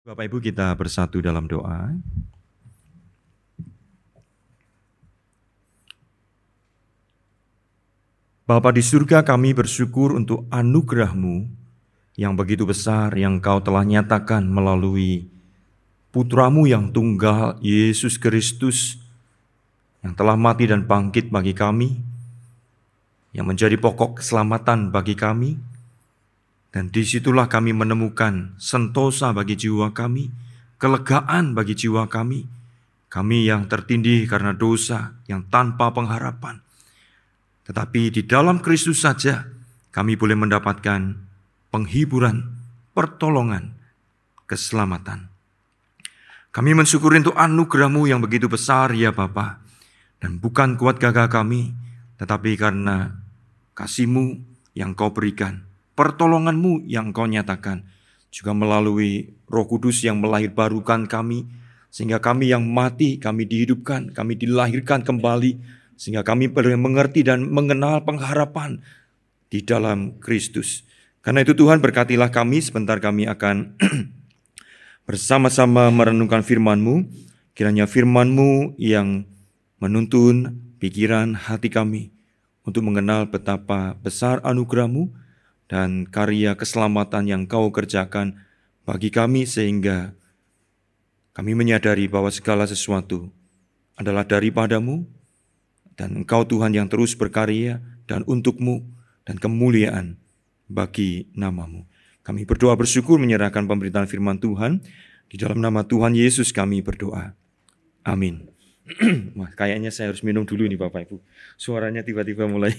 Bapak Ibu, kita bersatu dalam doa. Bapa di surga, kami bersyukur untuk anugerah-Mu yang begitu besar yang Kau telah nyatakan melalui Putra-Mu yang tunggal, Yesus Kristus, yang telah mati dan bangkit bagi kami, yang menjadi pokok keselamatan bagi kami. Dan disitulah kami menemukan sentosa bagi jiwa kami, kelegaan bagi jiwa kami. Kami yang tertindih karena dosa, yang tanpa pengharapan. Tetapi di dalam Kristus saja kami boleh mendapatkan penghiburan, pertolongan, keselamatan. Kami mensyukuri untuk anugerah-Mu yang begitu besar ya Bapa. Dan bukan kuat gagah kami, tetapi karena kasih-Mu yang Kau berikan, pertolongan-Mu yang Kau nyatakan, juga melalui Roh Kudus yang melahirbarukan kami, sehingga kami yang mati, kami dihidupkan, kami dilahirkan kembali, sehingga kami boleh mengerti dan mengenal pengharapan di dalam Kristus. Karena itu Tuhan, berkatilah kami, sebentar kami akan bersama-sama merenungkan firman-Mu. Kiranya firman-Mu yang menuntun pikiran hati kami untuk mengenal betapa besar anugerah-Mu dan karya keselamatan yang Kau kerjakan bagi kami, sehingga kami menyadari bahwa segala sesuatu adalah daripada-Mu, dan Engkau Tuhan yang terus berkarya dan untuk-Mu dan kemuliaan bagi nama-Mu. Kami berdoa bersyukur menyerahkan pemberitaan firman Tuhan. Di dalam nama Tuhan Yesus kami berdoa. Amin. Wah, kayaknya saya harus minum dulu nih Bapak Ibu. Suaranya tiba-tiba mulai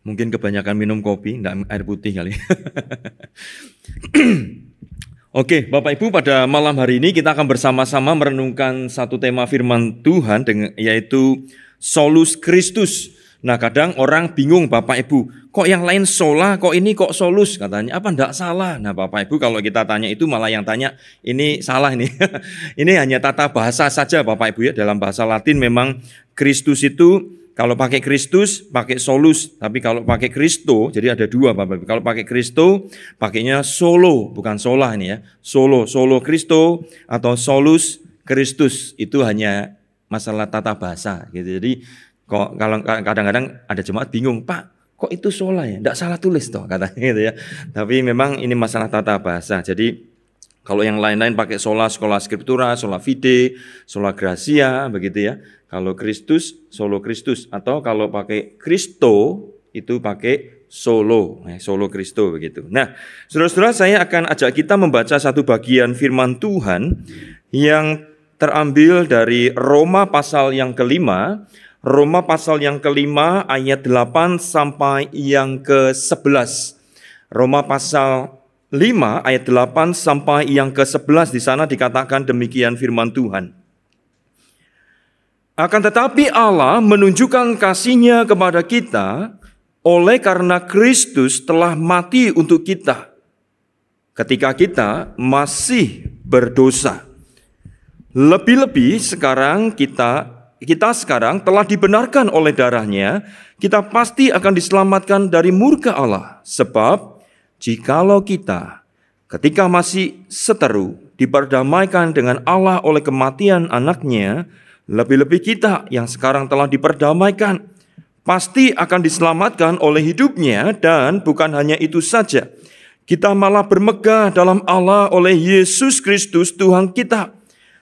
mungkin kebanyakan minum kopi, enggak air putih kali. Oke, Bapak Ibu, pada malam hari ini kita akan bersama-sama merenungkan satu tema firman Tuhan, yaitu solus Kristus. Nah, kadang orang bingung, Bapak Ibu, kok yang lain sola, kok ini kok solus, katanya, apa enggak salah? Nah, Bapak Ibu, kalau kita tanya itu malah yang tanya, ini salah ini. Ini hanya tata bahasa saja, Bapak Ibu ya. Dalam bahasa Latin memang Kristus itu, kalau pakai Kristus, pakai solus. Tapi kalau pakai Kristo, jadi ada dua Bapak Ibu. Kalau pakai Kristo, pakainya solo, bukan sola ini ya. Solo Kristo atau solus Kristus. Itu hanya masalah tata bahasa gitu. Jadi kok kalau kadang-kadang ada jemaat bingung, Pak, kok itu sola ya? Enggak salah tulis toh katanya gitu ya. Tapi memang ini masalah tata bahasa. Jadi kalau yang lain-lain pakai sola scriptura, sola fide, sola gratia begitu ya. Kalau Kristus, solo Kristus, atau kalau pakai Kristo itu pakai solo Kristo begitu. Nah, saudara-saudara, saya akan ajak kita membaca satu bagian firman Tuhan yang terambil dari Roma pasal yang kelima. Roma pasal yang kelima ayat 8 sampai yang ke-11. Roma pasal 5 ayat 8 sampai yang ke-11, di sana dikatakan demikian firman Tuhan. Akan tetapi Allah menunjukkan kasih-Nya kepada kita oleh karena Kristus telah mati untuk kita ketika kita masih berdosa. Lebih-lebih sekarang kita sekarang telah dibenarkan oleh darah-Nya, kita pasti akan diselamatkan dari murka Allah. Sebab jikalau kita ketika masih seteru diperdamaikan dengan Allah oleh kematian anak-Nya, lebih-lebih kita yang sekarang telah diperdamaikan pasti akan diselamatkan oleh hidup-Nya. Dan bukan hanya itu saja, kita malah bermegah dalam Allah oleh Yesus Kristus Tuhan kita.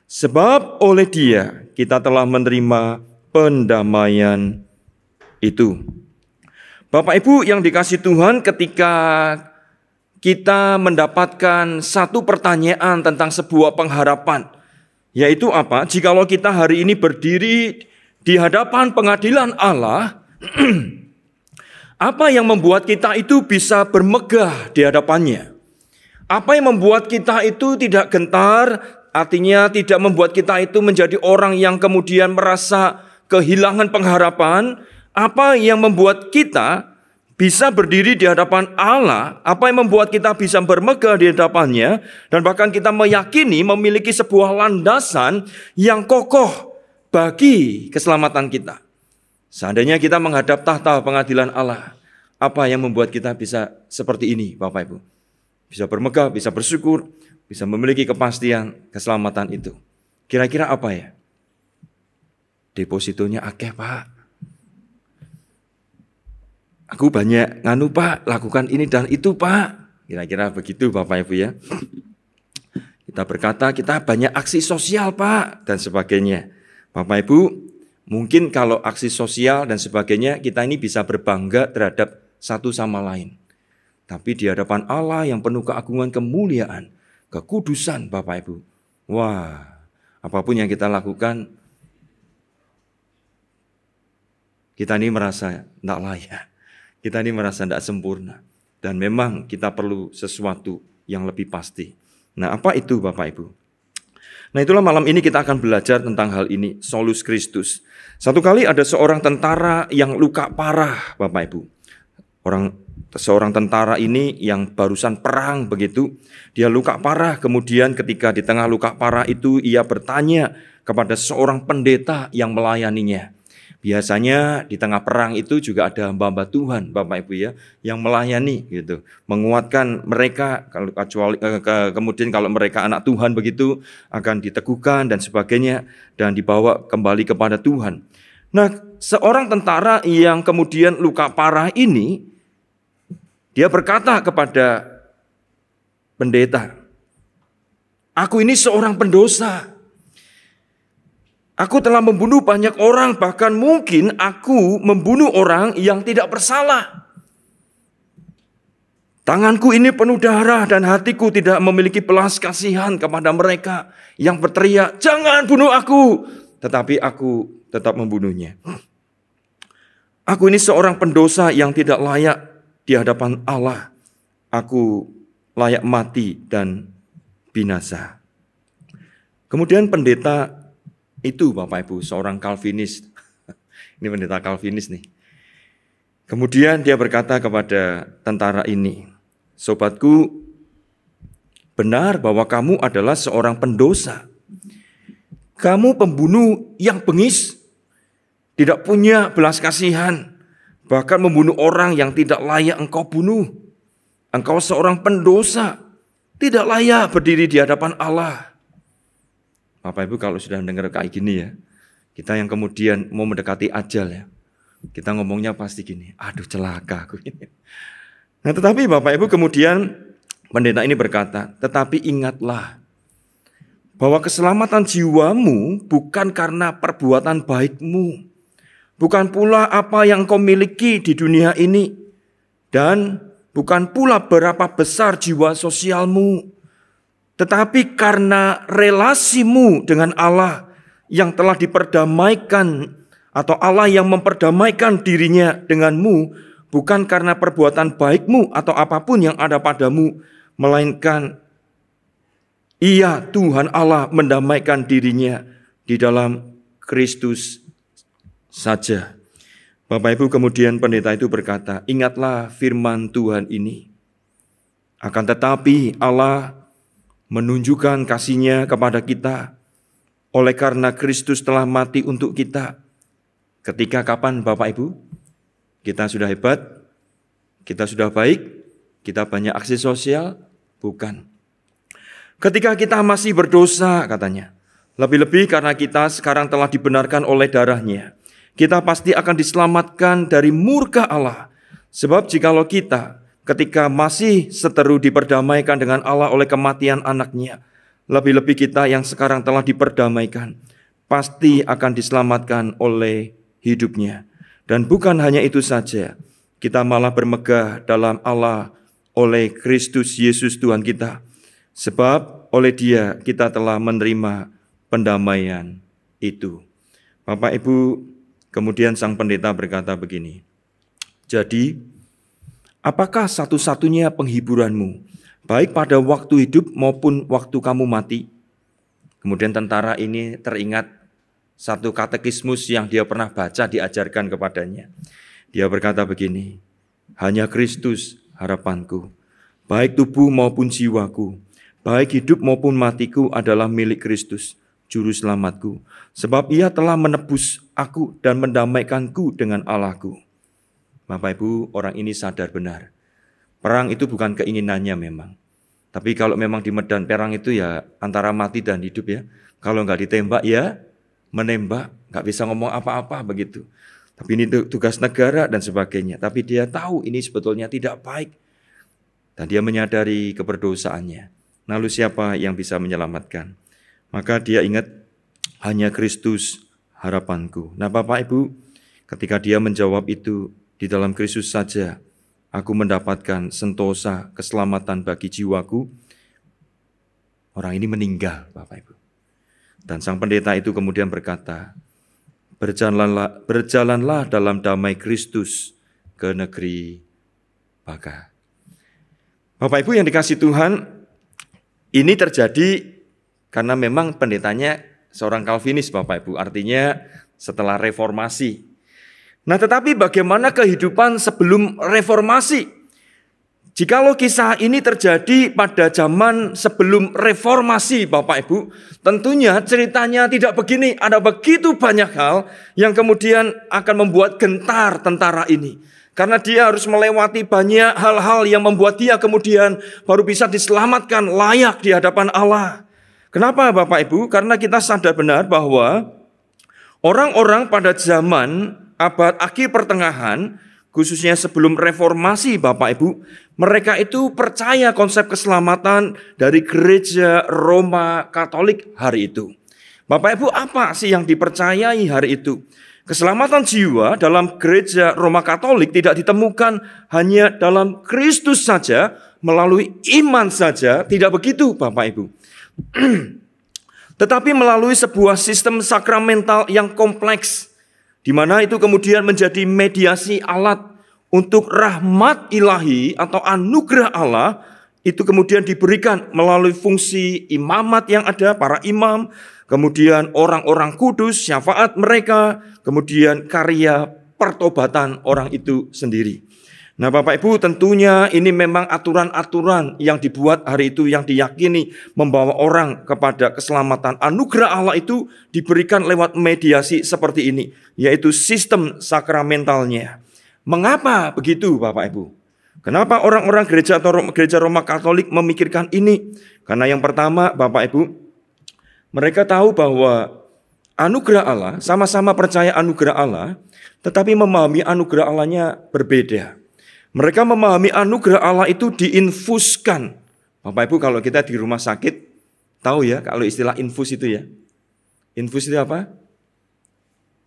Sebab oleh Dia kita telah menerima pendamaian itu. Bapak Ibu yang dikasihi Tuhan, ketika kita mendapatkan satu pertanyaan tentang sebuah pengharapan, yaitu apa? Jikalau kita hari ini berdiri di hadapan pengadilan Allah, apa yang membuat kita itu bisa bermegah di hadapannya? Apa yang membuat kita itu tidak gentar? Artinya tidak membuat kita itu menjadi orang yang kemudian merasa kehilangan pengharapan. Apa yang membuat kita bisa berdiri di hadapan Allah? Apa yang membuat kita bisa bermegah di hadapannya? Dan bahkan kita meyakini memiliki sebuah landasan yang kokoh bagi keselamatan kita. Seandainya kita menghadap tahta pengadilan Allah, apa yang membuat kita bisa seperti ini, Bapak Ibu? Bisa bermegah, bisa bersyukur, bisa memiliki kepastian keselamatan itu. Kira-kira apa ya? Depositonya akeh, Pak. Aku banyak nganu, Pak, lakukan ini dan itu, Pak. Kira-kira begitu, Bapak Ibu ya. Kita berkata kita banyak aksi sosial, Pak, dan sebagainya. Bapak Ibu, mungkin kalau aksi sosial dan sebagainya, kita ini bisa berbangga terhadap satu sama lain. Tapi di hadapan Allah yang penuh keagungan, kemuliaan, kekudusan, Bapak Ibu. Wah, apapun yang kita lakukan, kita ini merasa tidak layak. Kita ini merasa tidak sempurna. Dan memang kita perlu sesuatu yang lebih pasti. Nah, apa itu Bapak Ibu? Nah, itulah malam ini kita akan belajar tentang hal ini, solus Christus. Satu kali ada seorang tentara yang luka parah, Bapak Ibu. Seorang tentara ini yang barusan perang begitu, dia luka parah. Kemudian ketika di tengah luka parah itu ia bertanya kepada seorang pendeta yang melayaninya. Biasanya di tengah perang itu juga ada hamba-hamba Tuhan, Bapak Ibu ya, yang melayani gitu, menguatkan mereka. Kemudian kalau mereka anak Tuhan begitu akan diteguhkan dan sebagainya dan dibawa kembali kepada Tuhan. Nah, seorang tentara yang kemudian luka parah ini, dia berkata kepada pendeta, "Aku ini seorang pendosa. Aku telah membunuh banyak orang, bahkan mungkin aku membunuh orang yang tidak bersalah. Tanganku ini penuh darah dan hatiku tidak memiliki belas kasihan kepada mereka yang berteriak, 'Jangan bunuh aku!' Tetapi aku tetap membunuhnya. Aku ini seorang pendosa yang tidak layak di hadapan Allah. Aku layak mati dan binasa." Kemudian pendeta itu, Bapak Ibu, seorang Calvinis. Ini pendeta Calvinis nih. Kemudian dia berkata kepada tentara ini, "Sobatku, benar bahwa kamu adalah seorang pendosa. Kamu pembunuh yang bengis, tidak punya belas kasihan, bahkan membunuh orang yang tidak layak engkau bunuh. Engkau seorang pendosa, tidak layak berdiri di hadapan Allah." Bapak Ibu, kalau sudah mendengar kayak gini ya, kita yang kemudian mau mendekati ajal ya, kita ngomongnya pasti gini, "Aduh celaka aku ini." Nah, tetapi Bapak Ibu kemudian pendeta ini berkata, "Tetapi ingatlah bahwa keselamatan jiwamu bukan karena perbuatan baikmu, bukan pula apa yang kau miliki di dunia ini, dan bukan pula berapa besar jiwa sosialmu, tetapi karena relasimu dengan Allah yang telah diperdamaikan, atau Allah yang memperdamaikan dirinya denganmu, bukan karena perbuatan baikmu atau apapun yang ada padamu, melainkan Ia, Tuhan Allah, mendamaikan dirinya di dalam Kristus saja." Bapak Ibu, kemudian pendeta itu berkata, "Ingatlah firman Tuhan ini. Akan tetapi Allah menunjukkan kasih-Nya kepada kita oleh karena Kristus telah mati untuk kita." Ketika kapan Bapak Ibu? Kita sudah hebat, kita sudah baik, kita banyak aksi sosial? Bukan. Ketika kita masih berdosa katanya, lebih-lebih karena kita sekarang telah dibenarkan oleh darah-Nya, kita pasti akan diselamatkan dari murka Allah. Sebab jikalau kita ketika masih seteru diperdamaikan dengan Allah oleh kematian anaknya, lebih-lebih kita yang sekarang telah diperdamaikan, pasti akan diselamatkan oleh hidupnya. Dan bukan hanya itu saja, kita malah bermegah dalam Allah oleh Kristus Yesus Tuhan kita. Sebab oleh Dia kita telah menerima pendamaian itu. Bapak Ibu, kemudian sang pendeta berkata begini, "Jadi, apakah satu-satunya penghiburanmu, baik pada waktu hidup maupun waktu kamu mati?" Kemudian tentara ini teringat satu katekismus yang dia pernah baca diajarkan kepadanya. Dia berkata begini, "Hanya Kristus harapanku, baik tubuh maupun jiwaku, baik hidup maupun matiku adalah milik Kristus. juru selamatku. Sebab ia telah menebus aku dan mendamaikanku dengan Allahku. Bapak Ibu, orang ini sadar benar. Perang itu bukan keinginannya memang. Tapi kalau memang di medan perang itu ya antara mati dan hidup ya. Kalau nggak ditembak ya menembak, nggak bisa ngomong apa-apa begitu. Tapi ini tugas negara dan sebagainya. Tapi dia tahu ini sebetulnya tidak baik. Dan dia menyadari keberdosaannya. Lalu siapa yang bisa menyelamatkan? Maka dia ingat hanya Kristus harapanku. Nah Bapak Ibu, ketika dia menjawab itu, di dalam Kristus saja aku mendapatkan sentosa keselamatan bagi jiwaku. Orang ini meninggal Bapak Ibu. Dan sang pendeta itu kemudian berkata, berjalanlah dalam damai Kristus ke negeri baka. Bapak Ibu yang dikasih Tuhan, ini terjadi karena memang pendetanya seorang Calvinis Bapak Ibu. Artinya setelah reformasi. Nah tetapi bagaimana kehidupan sebelum reformasi? Jikalau kisah ini terjadi pada zaman sebelum reformasi Bapak Ibu, tentunya ceritanya tidak begini. Ada begitu banyak hal yang kemudian akan membuat gentar tentara ini. Karena dia harus melewati banyak hal-hal yang membuat dia kemudian baru bisa diselamatkan layak di hadapan Allah. Kenapa Bapak Ibu? Karena kita sadar benar bahwa orang-orang pada zaman abad akhir pertengahan, khususnya sebelum reformasi Bapak Ibu, mereka itu percaya konsep keselamatan dari gereja Roma Katolik hari itu. Bapak Ibu, apa sih yang dipercayai hari itu? Keselamatan jiwa dalam gereja Roma Katolik tidak ditemukan hanya dalam Kristus saja, melalui iman saja, tidak begitu Bapak Ibu. Tetapi melalui sebuah sistem sakramental yang kompleks, di mana itu kemudian menjadi mediasi alat untuk rahmat ilahi atau anugerah Allah, itu kemudian diberikan melalui fungsi imamat yang ada, para imam, kemudian orang-orang kudus, syafaat mereka, kemudian karya pertobatan orang itu sendiri. Nah Bapak Ibu, tentunya ini memang aturan-aturan yang dibuat hari itu yang diyakini membawa orang kepada keselamatan. Anugerah Allah itu diberikan lewat mediasi seperti ini, yaitu sistem sakramentalnya. Mengapa begitu Bapak Ibu? Kenapa orang-orang gereja atau gereja Roma Katolik memikirkan ini? Karena yang pertama Bapak Ibu, mereka tahu bahwa anugerah Allah, sama-sama percaya anugerah Allah, tetapi memahami anugerah Allahnya berbeda. Mereka memahami anugerah Allah itu diinfuskan. Bapak Ibu kalau kita di rumah sakit, tahu ya kalau istilah infus itu ya. Infus itu apa?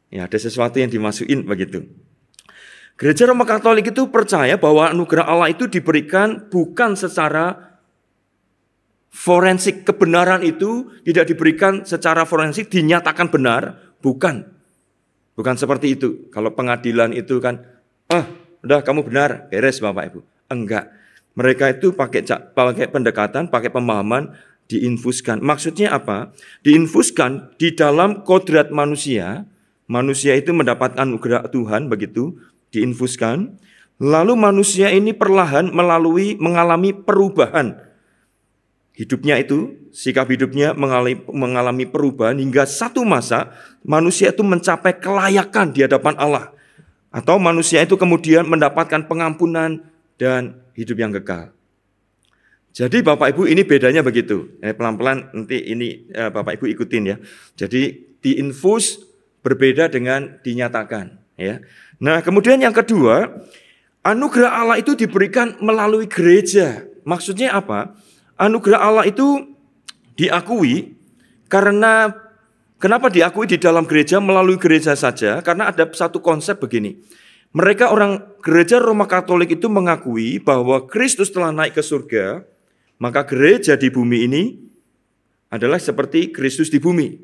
Ya ada sesuatu yang dimasukin begitu. Gereja Roma Katolik itu percaya bahwa anugerah Allah itu diberikan bukan secara forensik. Kebenaran itu tidak diberikan secara forensik, dinyatakan benar, bukan. Bukan seperti itu. Kalau pengadilan itu kan, udah kamu benar, beres Bapak Ibu. Enggak. Mereka itu pakai pendekatan, pakai pemahaman, diinfuskan. Maksudnya apa? Diinfuskan di dalam kodrat manusia. Manusia itu mendapatkan anugerah Tuhan begitu, diinfuskan. Lalu manusia ini perlahan mengalami perubahan. Hidupnya itu, sikap hidupnya mengalami perubahan hingga satu masa manusia itu mencapai kelayakan di hadapan Allah. Atau manusia itu kemudian mendapatkan pengampunan dan hidup yang kekal. Jadi Bapak Ibu ini bedanya begitu. Pelan-pelan nanti ini Bapak Ibu ikutin ya. Jadi diinfus berbeda dengan dinyatakan. Ya. Nah kemudian yang kedua, anugerah Allah itu diberikan melalui gereja. Maksudnya apa? Anugerah Allah itu diakui karena kenapa diakui di dalam gereja melalui gereja saja? Karena ada satu konsep begini. Mereka orang gereja Roma Katolik itu mengakui bahwa Kristus telah naik ke surga, maka gereja di bumi ini adalah seperti Kristus di bumi.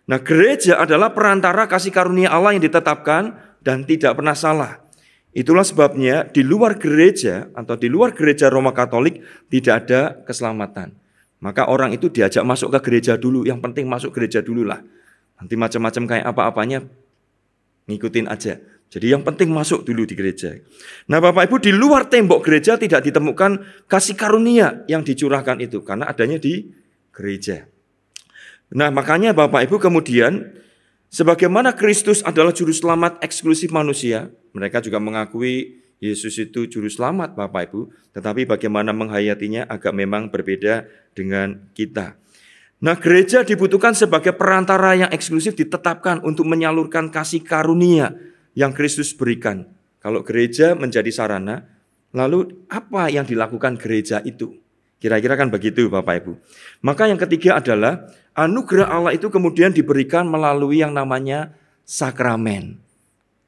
Nah, gereja adalah perantara kasih karunia Allah yang ditetapkan dan tidak pernah salah. Itulah sebabnya di luar gereja atau di luar gereja Roma Katolik tidak ada keselamatan. Maka orang itu diajak masuk ke gereja dulu. Yang penting masuk gereja dulu lah. Nanti macam-macam kayak apa-apanya ngikutin aja. Jadi yang penting masuk dulu di gereja. Nah Bapak Ibu, di luar tembok gereja tidak ditemukan kasih karunia yang dicurahkan itu. Karena adanya di gereja. Nah, makanya Bapak Ibu kemudian sebagaimana Kristus adalah juru selamat eksklusif manusia, mereka juga mengakui Yesus itu juru selamat Bapak Ibu, tetapi bagaimana menghayatinya agak memang berbeda dengan kita. Nah, gereja dibutuhkan sebagai perantara yang eksklusif ditetapkan untuk menyalurkan kasih karunia yang Kristus berikan. Kalau gereja menjadi sarana, lalu apa yang dilakukan gereja itu? Kira-kira kan begitu Bapak Ibu. Maka yang ketiga adalah anugerah Allah itu kemudian diberikan melalui yang namanya sakramen.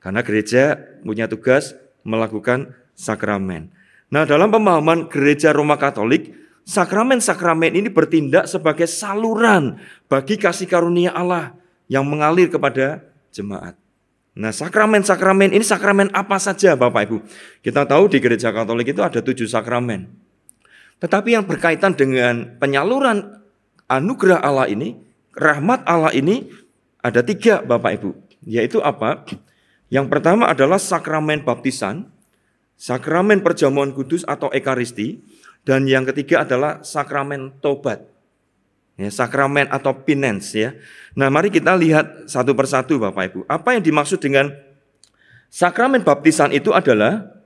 Karena gereja punya tugas melakukan sakramen. Nah, dalam pemahaman gereja Roma Katolik, sakramen-sakramen ini bertindak sebagai saluran bagi kasih karunia Allah yang mengalir kepada jemaat. Nah, sakramen-sakramen ini sakramen apa saja Bapak Ibu? Kita tahu di gereja Katolik itu ada 7 sakramen. Tetapi yang berkaitan dengan penyaluran anugerah Allah ini, rahmat Allah ini ada 3 Bapak Ibu. Yaitu apa? Yang pertama adalah sakramen baptisan, sakramen perjamuan kudus atau ekaristi, dan yang ketiga adalah sakramen tobat. Ya, sakramen atau penance ya. Nah, mari kita lihat satu persatu Bapak Ibu. Apa yang dimaksud dengan sakramen baptisan itu adalah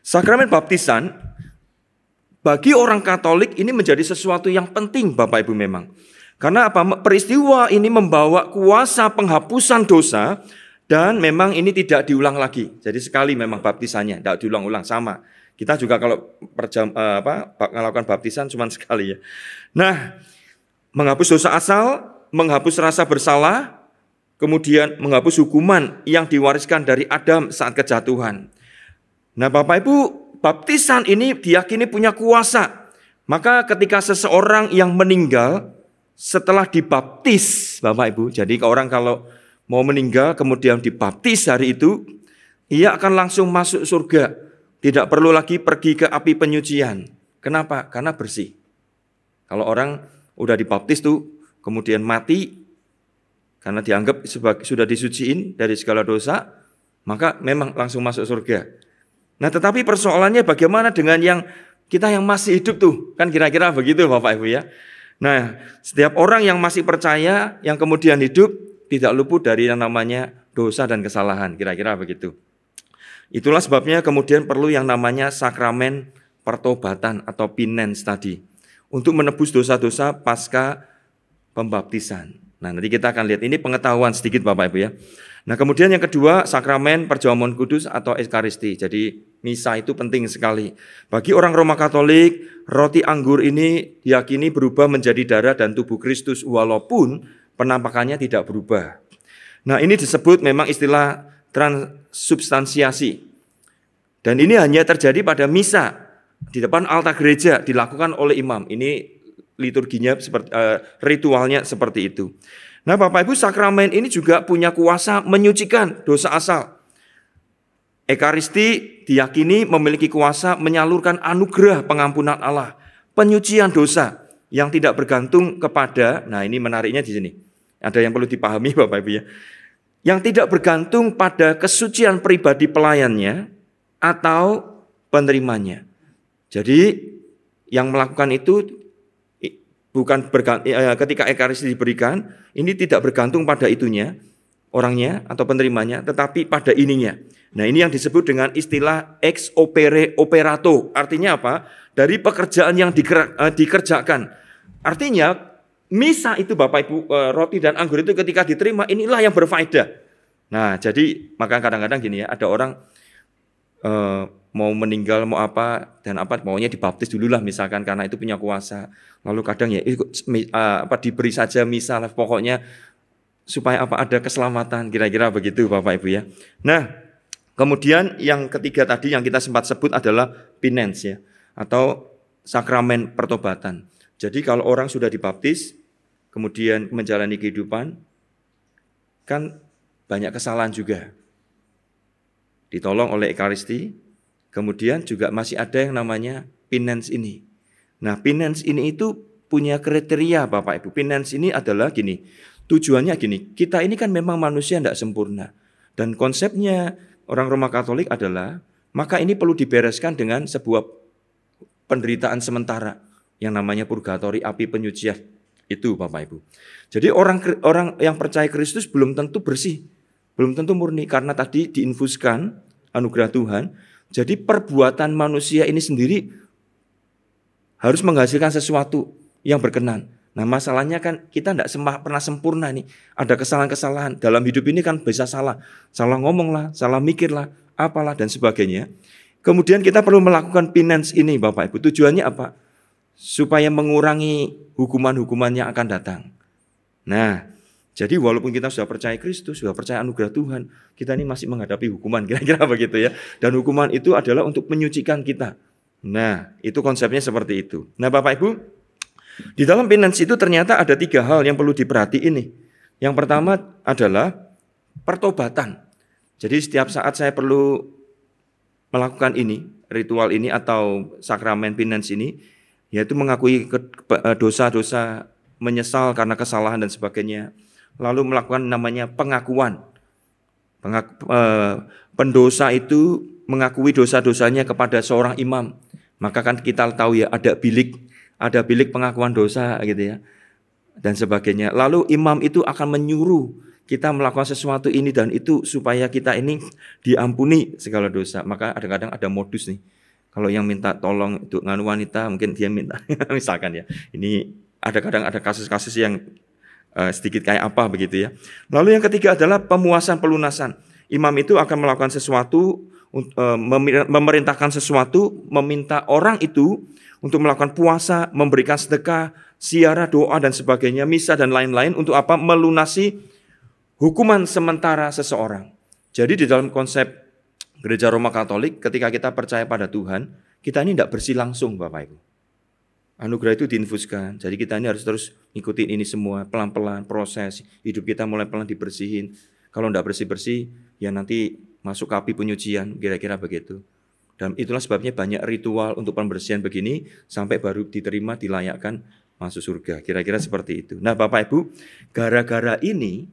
sakramen baptisan bagi orang Katolik ini menjadi sesuatu yang penting Bapak Ibu memang. Karena apa? Peristiwa ini membawa kuasa penghapusan dosa dan memang ini tidak diulang lagi. Jadi sekali memang baptisannya, tidak diulang-ulang sama. Kita juga kalau melakukan baptisan cuma sekali ya. Nah, menghapus dosa asal, menghapus rasa bersalah, kemudian menghapus hukuman yang diwariskan dari Adam saat kejatuhan. Nah, Bapak Ibu, baptisan ini diyakini punya kuasa. Maka ketika seseorang yang meninggal setelah dibaptis, Bapak Ibu, jadi orang kalau mau meninggal kemudian dibaptis hari itu, ia akan langsung masuk surga. Tidak perlu lagi pergi ke api penyucian. Kenapa? Karena bersih. Kalau orang udah dibaptis tuh, kemudian mati, karena dianggap sudah disuciin dari segala dosa, maka memang langsung masuk surga. Nah, tetapi persoalannya bagaimana dengan yang kita yang masih hidup tuh? Kan kira-kira begitu Bapak Ibu ya. Nah, setiap orang yang masih percaya, yang kemudian hidup, tidak luput dari yang namanya dosa dan kesalahan. Kira-kira begitu. Itulah sebabnya kemudian perlu yang namanya sakramen pertobatan atau penance tadi. Untuk menebus dosa-dosa pasca pembaptisan. Nah, nanti kita akan lihat ini pengetahuan sedikit Bapak Ibu ya. Nah, kemudian yang kedua sakramen perjamuan kudus atau ekaristi. Jadi misa itu penting sekali. Bagi orang Roma Katolik, roti anggur ini diyakini berubah menjadi darah dan tubuh Kristus walaupun penampakannya tidak berubah. Nah, ini disebut memang istilah transubstansiasi. Dan ini hanya terjadi pada misa di depan altar gereja dilakukan oleh imam. Ini liturginya seperti ritualnya seperti itu. Nah, Bapak Ibu, sakramen ini juga punya kuasa menyucikan dosa asal. Ekaristi diyakini memiliki kuasa menyalurkan anugerah pengampunan Allah, penyucian dosa yang tidak bergantung kepada, nah ini menariknya di sini. Ada yang perlu dipahami Bapak Ibu ya. Yang tidak bergantung pada kesucian pribadi pelayannya atau penerimanya. Jadi yang melakukan itu bukan ketika ekaristi diberikan, ini tidak bergantung pada itunya, orangnya atau penerimanya, tetapi pada ininya. Nah, ini yang disebut dengan istilah ex opere operato. Artinya apa? Dari pekerjaan yang dikerjakan. Artinya, misa itu Bapak Ibu, roti dan anggur itu ketika diterima, inilah yang berfaedah. Nah, jadi maka kadang-kadang gini ya, ada orang mau meninggal, mau apa, dan apa, maunya dibaptis dulu lah misalkan, karena itu punya kuasa. Lalu kadang ya diberi saja misa lah, pokoknya supaya apa ada keselamatan, kira-kira begitu Bapak Ibu ya. Nah, kemudian yang ketiga tadi yang kita sempat sebut adalah penance ya, atau sakramen pertobatan. Jadi kalau orang sudah dibaptis, kemudian menjalani kehidupan, kan banyak kesalahan juga. Ditolong oleh ekaristi, kemudian juga masih ada yang namanya penance ini. Nah, penance ini itu punya kriteria Bapak Ibu. Penance ini adalah gini, tujuannya gini, kita ini kan memang manusia tidak sempurna. Dan konsepnya orang Roma Katolik adalah, maka ini perlu dibereskan dengan sebuah penderitaan sementara yang namanya purgatori, api penyucian Itu Bapak Ibu. Jadi orang yang percaya Kristus belum tentu bersih, belum tentu murni karena tadi diinfuskan anugerah Tuhan. Jadi perbuatan manusia ini sendiri harus menghasilkan sesuatu yang berkenan. Nah masalahnya kan kita tidak pernah sempurna nih. Ada kesalahan-kesalahan. Dalam hidup ini kan bisa salah. Salah ngomong lah, salah mikir lah, apalah dan sebagainya. Kemudian kita perlu melakukan penance ini Bapak Ibu. Tujuannya apa? Supaya mengurangi hukuman-hukuman yang akan datang. Nah, jadi walaupun kita sudah percaya Kristus, sudah percaya anugerah Tuhan, kita ini masih menghadapi hukuman, kira-kira begitu ya. Dan hukuman itu adalah untuk menyucikan kita. Nah, itu konsepnya seperti itu. Nah, Bapak Ibu, di dalam penance itu ternyata ada 3 hal yang perlu diperhatiin nih. Yang pertama adalah pertobatan. Jadi setiap saat saya perlu melakukan ini, ritual ini atau sakramen penance ini, yaitu mengakui dosa-dosa, menyesal karena kesalahan dan sebagainya. Lalu melakukan namanya pengakuan. Pendosa itu mengakui dosa-dosanya kepada seorang imam. Maka kan kita tahu ya ada bilik pengakuan dosa gitu ya. Dan sebagainya. Lalu imam itu akan menyuruh kita melakukan sesuatu ini dan itu supaya kita ini diampuni segala dosa. Maka kadang-kadang ada modus nih. Kalau yang minta tolong untuk nganu wanita, mungkin dia minta, misalkan ya. Ini kadang ada kasus-kasus yang sedikit kayak apa begitu ya. Lalu yang ketiga adalah pemuasan pelunasan. Imam itu akan melakukan sesuatu, memerintahkan sesuatu, meminta orang itu untuk melakukan puasa, memberikan sedekah, ziarah, doa dan sebagainya, misa dan lain-lain untuk apa? Melunasi hukuman sementara seseorang. Jadi di dalam konsep Gereja Roma Katolik, ketika kita percaya pada Tuhan, kita ini tidak bersih langsung Bapak Ibu. Anugerah itu diinfuskan, jadi kita ini harus terus ngikutin ini semua, pelan-pelan proses, hidup kita mulai pelan dibersihin. Kalau tidak bersih-bersih, ya nanti masuk ke api penyucian, kira-kira begitu. Dan itulah sebabnya banyak ritual untuk pembersihan begini, sampai baru diterima, dilayakkan masuk surga. Kira-kira seperti itu. Nah Bapak Ibu, gara-gara ini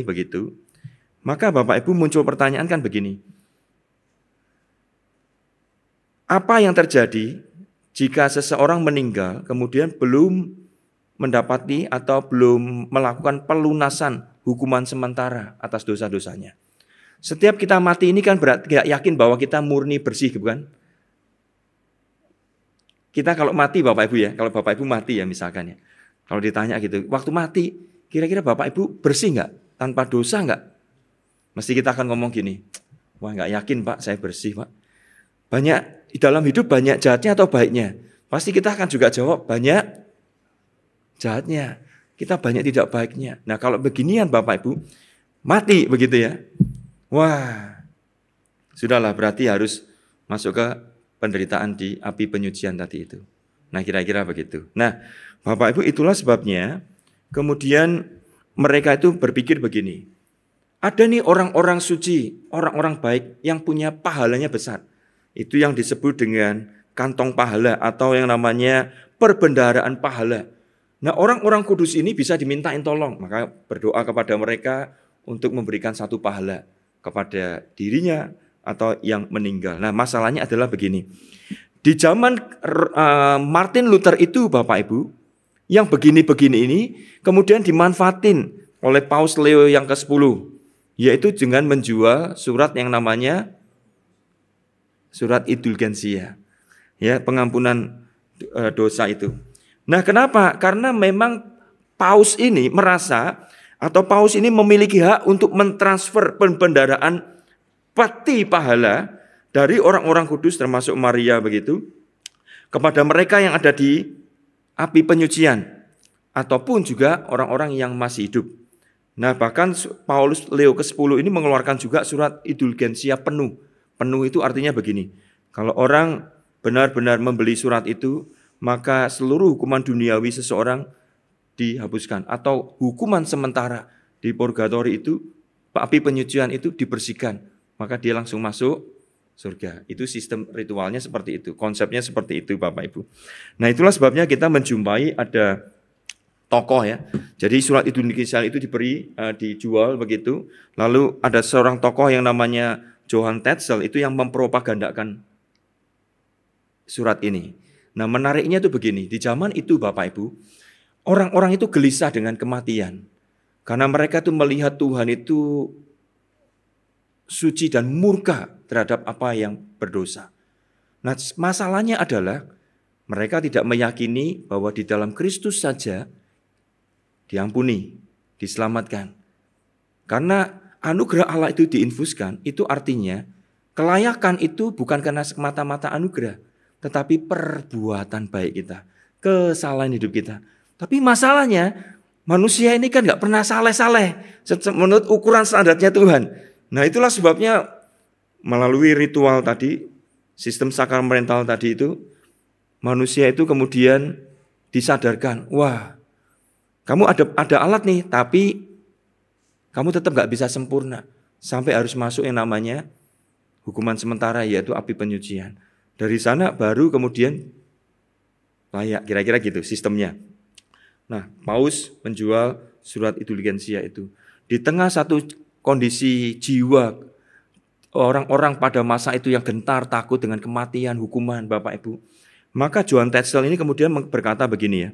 begitu, maka Bapak Ibu muncul pertanyaan kan begini. Apa yang terjadi jika seseorang meninggal kemudian belum mendapati atau belum melakukan pelunasan hukuman sementara atas dosa-dosanya? Setiap kita mati ini kan tidak yakin bahwa kita murni bersih, bukan? Kita kalau mati Bapak Ibu ya, kalau Bapak Ibu mati ya misalkan ya. Kalau ditanya gitu, waktu mati kira-kira Bapak Ibu bersih nggak? Tanpa dosa nggak? Mesti kita akan ngomong gini, wah nggak yakin Pak, saya bersih Pak. Banyak di dalam hidup banyak jahatnya atau baiknya? Pasti kita akan juga jawab banyak jahatnya. Kita banyak tidak baiknya. Nah kalau beginian Bapak Ibu, mati begitu ya. Wah, sudahlah berarti harus masuk ke penderitaan di api penyucian tadi itu. Nah kira-kira begitu. Nah Bapak Ibu itulah sebabnya kemudian mereka itu berpikir begini. Ada nih orang-orang suci, orang-orang baik yang punya pahalanya besar. Itu yang disebut dengan kantong pahala atau yang namanya perbendaharaan pahala. Nah orang-orang kudus ini bisa dimintain tolong. Maka berdoa kepada mereka untuk memberikan satu pahala kepada dirinya atau yang meninggal. Nah masalahnya adalah begini. Di zaman Martin Luther itu Bapak Ibu, yang begini-begini ini kemudian dimanfaatin oleh Paus Leo yang ke-10. Yaitu dengan menjual surat yang namanya surat indulgensia. Ya, pengampunan dosa itu. Nah, kenapa? Karena memang Paus ini merasa atau Paus ini memiliki hak untuk mentransfer pembendaraan peti pahala dari orang-orang kudus termasuk Maria begitu kepada mereka yang ada di api penyucian ataupun juga orang-orang yang masih hidup. Nah bahkan Paulus Leo ke-10 ini mengeluarkan juga surat indulgensia penuh. Penuh itu artinya begini. Kalau orang benar-benar membeli surat itu, maka seluruh hukuman duniawi seseorang dihapuskan. Atau hukuman sementara di purgatori itu, api penyucian itu dibersihkan. Maka dia langsung masuk surga. Itu sistem ritualnya seperti itu. Konsepnya seperti itu Bapak Ibu. Nah itulah sebabnya kita menjumpai ada tokoh ya. Jadi surat indulgensia itu dijual begitu. Lalu ada seorang tokoh yang namanya Johann Tetzel itu yang mempropagandakan surat ini. Nah menariknya itu begini. Di zaman itu Bapak Ibu, orang-orang itu gelisah dengan kematian. Karena mereka itu melihat Tuhan itu suci dan murka terhadap apa yang berdosa. Nah, masalahnya adalah mereka tidak meyakini bahwa di dalam Kristus saja diampuni, diselamatkan. Karena anugerah Allah itu diinfuskan, itu artinya kelayakan itu bukan karena semata-mata anugerah, tetapi perbuatan baik kita, kesalahan hidup kita. Tapi masalahnya manusia ini kan gak pernah saleh-saleh menurut ukuran standarnya Tuhan. Nah, itulah sebabnya melalui ritual tadi, sistem sakramental tadi itu, manusia itu kemudian disadarkan, wah, kamu ada alat nih, tapi kamu tetap gak bisa sempurna. Sampai harus masuk yang namanya hukuman sementara, yaitu api penyucian. Dari sana baru kemudian layak, kira-kira gitu sistemnya. Nah, Paus menjual surat indulgensia itu. Di tengah satu kondisi jiwa orang-orang pada masa itu yang gentar, takut dengan kematian, hukuman, Bapak Ibu. Maka Johann Tetzel ini kemudian berkata begini ya.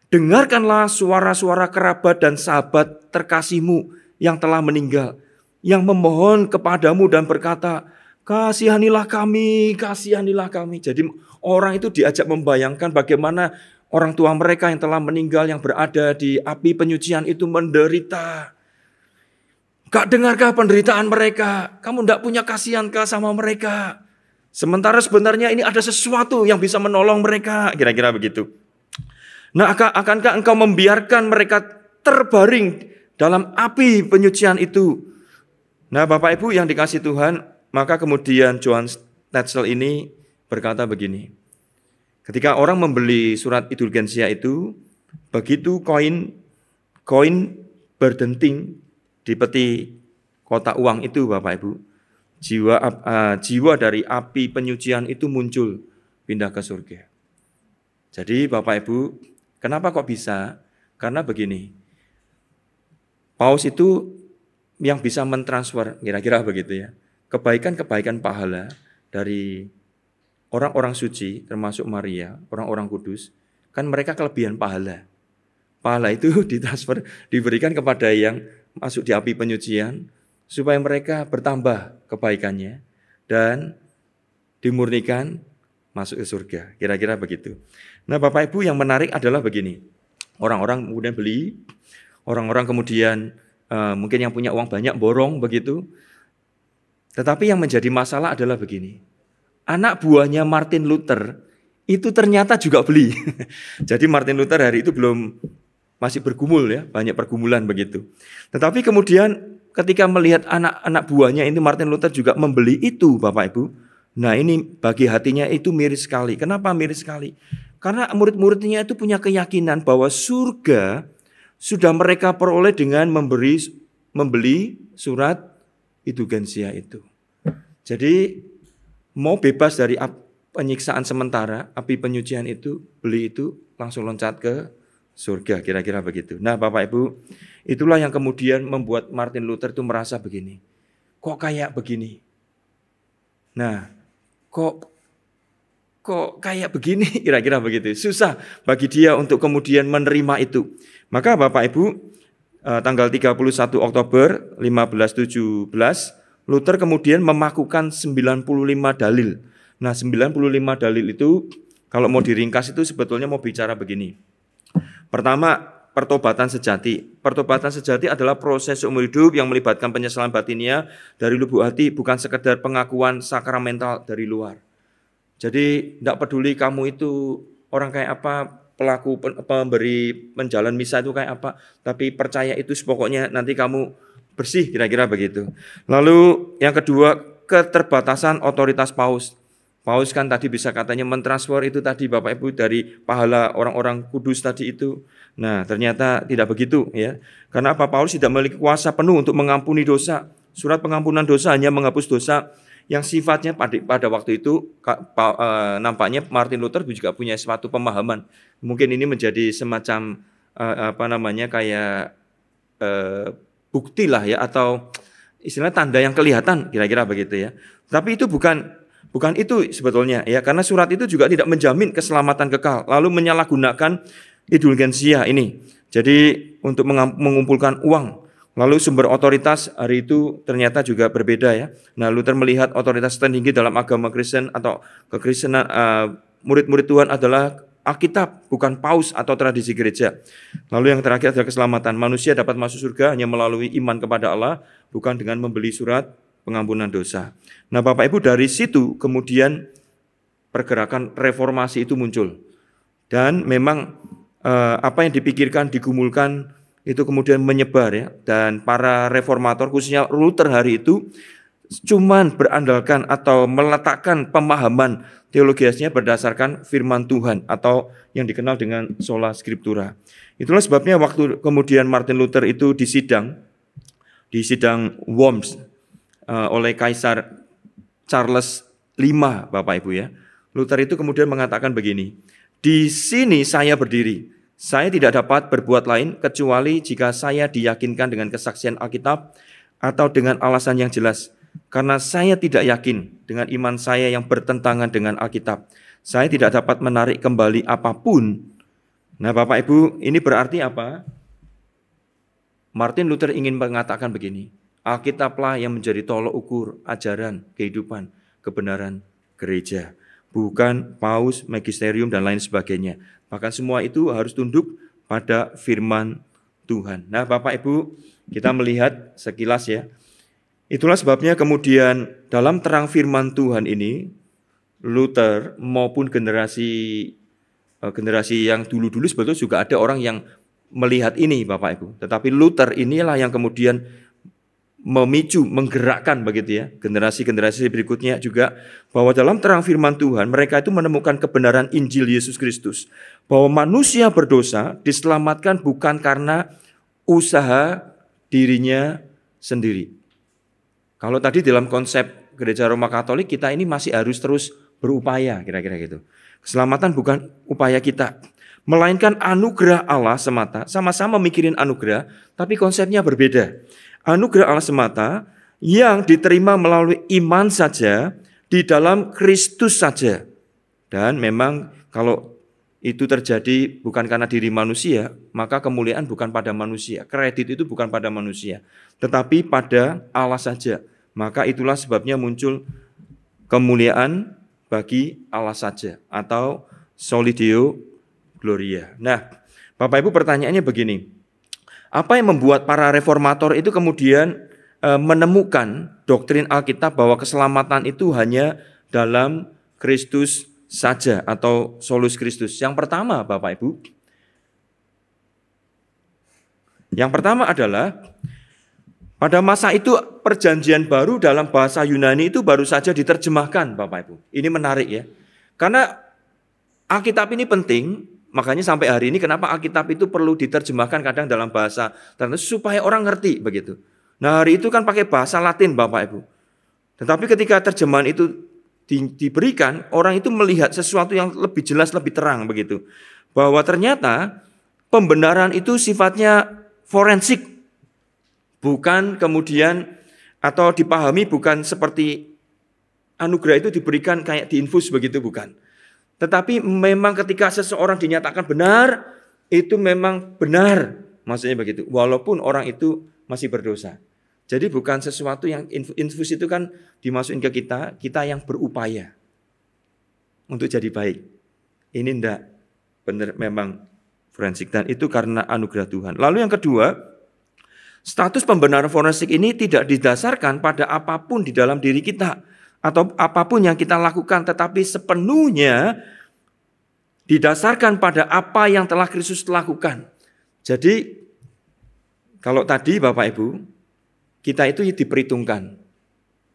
Dengarkanlah suara-suara kerabat dan sahabat terkasihmu yang telah meninggal, yang memohon kepadamu dan berkata, kasihanilah kami, kasihanilah kami. Jadi orang itu diajak membayangkan bagaimana orang tua mereka yang telah meninggal, yang berada di api penyucian itu menderita. Gak dengarkah penderitaan mereka? Kamu tidak punya kasihankah sama mereka? Sementara sebenarnya ini ada sesuatu yang bisa menolong mereka. Kira-kira begitu. Nah, akankah engkau membiarkan mereka terbaring dalam api penyucian itu? Nah, Bapak Ibu yang dikasih Tuhan, maka kemudian Johann Tetzel ini berkata begini. Ketika orang membeli surat indulgensia itu, begitu koin berdenting di peti kotak uang itu, Bapak Ibu, jiwa dari api penyucian itu muncul, pindah ke surga. Jadi Bapak Ibu, kenapa kok bisa? Karena begini, Paus itu yang bisa mentransfer, kira-kira begitu ya, kebaikan-kebaikan pahala dari orang-orang suci, termasuk Maria, orang-orang kudus, kan mereka kelebihan pahala. Pahala itu ditransfer, diberikan kepada yang masuk di api penyucian, supaya mereka bertambah kebaikannya, dan dimurnikan masuk ke surga. Kira-kira begitu. Nah, Bapak Ibu, yang menarik adalah begini. Orang-orang kemudian beli, orang-orang kemudian mungkin yang punya uang banyak borong begitu. Tetapi yang menjadi masalah adalah begini. Anak buahnya Martin Luther itu ternyata juga beli. Jadi Martin Luther hari itu masih bergumul ya, banyak pergumulan begitu. Tetapi kemudian ketika melihat anak-anak buahnya ini Martin Luther juga membeli itu, Bapak Ibu. Nah, ini bagi hatinya itu miris sekali. Kenapa miris sekali? Karena murid-muridnya itu punya keyakinan bahwa surga sudah mereka peroleh dengan membeli surat indulgensia itu. Jadi mau bebas dari penyiksaan sementara, api penyucian itu, beli itu, langsung loncat ke surga, kira-kira begitu. Nah, Bapak Ibu, itulah yang kemudian membuat Martin Luther itu merasa begini. Kok kayak begini? Nah, kok kayak begini? Kira-kira begitu. Susah bagi dia untuk kemudian menerima itu. Maka Bapak Ibu, tanggal 31 Oktober 1517, Luther kemudian memakukan 95 dalil. Nah, 95 dalil itu kalau mau diringkas itu sebetulnya mau bicara begini. Pertama, pertobatan sejati. Pertobatan sejati adalah proses seumur hidup yang melibatkan penyesalan batinia dari lubuk hati, bukan sekedar pengakuan sakramental dari luar. Jadi, tidak peduli kamu itu orang kayak apa, pelaku pemberi menjalan misa itu kayak apa, tapi percaya itu pokoknya nanti kamu bersih, kira-kira begitu. Lalu yang kedua, keterbatasan otoritas Paus. Paus kan tadi bisa katanya mentransfer itu tadi Bapak Ibu dari pahala orang-orang kudus tadi itu. Nah, ternyata tidak begitu ya. Karena apa? Paulus tidak memiliki kuasa penuh untuk mengampuni dosa. Surat pengampunan dosa hanya menghapus dosa yang sifatnya pada waktu itu nampaknya Martin Luther juga punya suatu pemahaman. Mungkin ini menjadi semacam kayak bukti lah ya, atau istilah tanda yang kelihatan, kira-kira begitu ya. Tapi itu bukan itu sebetulnya ya, karena surat itu juga tidak menjamin keselamatan kekal, lalu menyalahgunakan indulgensia ini. Jadi untuk mengumpulkan uang. Lalu sumber otoritas hari itu ternyata juga berbeda ya. Nah, Luther melihat otoritas tertinggi dalam agama Kristen atau kekristenan murid-murid Tuhan adalah Alkitab, bukan paus atau tradisi gereja. Lalu yang terakhir adalah keselamatan. Manusia dapat masuk surga hanya melalui iman kepada Allah, bukan dengan membeli surat pengampunan dosa. Nah, Bapak Ibu, dari situ kemudian pergerakan reformasi itu muncul. Dan memang apa yang dipikirkan, digumulkan, itu kemudian menyebar ya. Dan para reformator, khususnya Luther hari itu, cuman berandalkan atau meletakkan pemahaman teologisnya berdasarkan firman Tuhan atau yang dikenal dengan sola scriptura. Itulah sebabnya waktu kemudian Martin Luther itu di sidang Worms oleh Kaisar Charles V, Bapak Ibu ya. Luther itu kemudian mengatakan begini, "Di sini saya berdiri. Saya tidak dapat berbuat lain kecuali jika saya diyakinkan dengan kesaksian Alkitab atau dengan alasan yang jelas. Karena saya tidak yakin dengan iman saya yang bertentangan dengan Alkitab. Saya tidak dapat menarik kembali apapun." Nah, Bapak Ibu, ini berarti apa? Martin Luther ingin mengatakan begini, Alkitablah yang menjadi tolok ukur ajaran, kehidupan, kebenaran gereja. Bukan paus, magisterium, dan lain sebagainya. Bahkan semua itu harus tunduk pada firman Tuhan. Nah, Bapak Ibu, kita melihat sekilas ya. Itulah sebabnya kemudian dalam terang firman Tuhan ini, Luther maupun generasi yang dulu-dulu sebetulnya juga ada orang yang melihat ini, Bapak Ibu. Tetapi Luther inilah yang kemudian memicu, menggerakkan begitu ya, generasi-generasi berikutnya juga, bahwa dalam terang firman Tuhan mereka itu menemukan kebenaran Injil Yesus Kristus, bahwa manusia berdosa diselamatkan bukan karena usaha dirinya sendiri. Kalau tadi dalam konsep Gereja Roma Katolik, kita ini masih harus terus berupaya, kira-kira gitu. Keselamatan bukan upaya kita, melainkan anugerah Allah semata. Sama-sama mikirin anugerah, tapi konsepnya berbeda. Anugerah Allah semata yang diterima melalui iman saja di dalam Kristus saja. Dan memang kalau itu terjadi bukan karena diri manusia, maka kemuliaan bukan pada manusia. Kredit itu bukan pada manusia, tetapi pada Allah saja. Maka itulah sebabnya muncul kemuliaan bagi Allah saja atau soli Deo gloria. Nah, Bapak Ibu, pertanyaannya begini. Apa yang membuat para reformator itu kemudian menemukan doktrin Alkitab bahwa keselamatan itu hanya dalam Kristus saja atau solus Kristus? Yang pertama, Bapak Ibu, yang pertama adalah pada masa itu perjanjian baru dalam bahasa Yunani itu baru saja diterjemahkan, Bapak Ibu. Ini menarik ya. Karena Alkitab ini penting. Makanya sampai hari ini kenapa Alkitab itu perlu diterjemahkan kadang dalam bahasa tertentu supaya orang ngerti begitu. Nah, hari itu kan pakai bahasa Latin, Bapak Ibu. Tetapi ketika terjemahan itu diberikan, orang itu melihat sesuatu yang lebih jelas, lebih terang begitu. Bahwa ternyata pembenaran itu sifatnya forensik. Bukan kemudian atau dipahami bukan seperti anugerah itu diberikan kayak diinfus begitu, bukan. Tetapi memang ketika seseorang dinyatakan benar, itu memang benar. Maksudnya begitu. Walaupun orang itu masih berdosa. Jadi bukan sesuatu yang infus itu kan dimasukin ke kita yang berupaya untuk jadi baik. Ini enggak benar, memang forensik. Dan itu karena anugerah Tuhan. Lalu yang kedua, status pembenaran forensik ini tidak didasarkan pada apapun di dalam diri kita. Atau apapun yang kita lakukan, tetapi sepenuhnya didasarkan pada apa yang telah Kristus lakukan. Jadi, kalau tadi Bapak Ibu, kita itu diperhitungkan.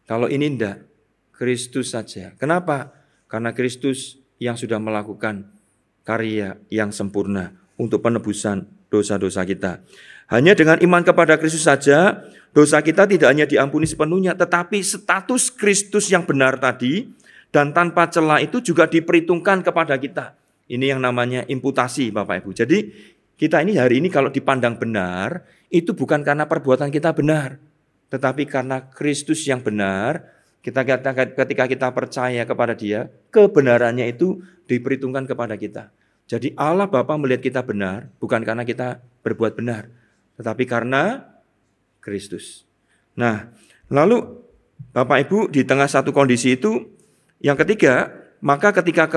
Kalau ini enggak, Kristus saja. Kenapa? Karena Kristus yang sudah melakukan karya yang sempurna untuk penebusan dosa-dosa kita. Hanya dengan iman kepada Kristus saja, dosa kita tidak hanya diampuni sepenuhnya, tetapi status Kristus yang benar tadi dan tanpa celah itu juga diperhitungkan kepada kita. Ini yang namanya imputasi, Bapak Ibu. Jadi kita ini hari ini kalau dipandang benar, itu bukan karena perbuatan kita benar, tetapi karena Kristus yang benar. Ketika kita percaya kepada Dia, kebenarannya itu diperhitungkan kepada kita. Jadi Allah Bapa melihat kita benar, bukan karena kita berbuat benar, tetapi karena Kristus. Nah, lalu Bapak Ibu di tengah satu kondisi itu, yang ketiga, maka ketika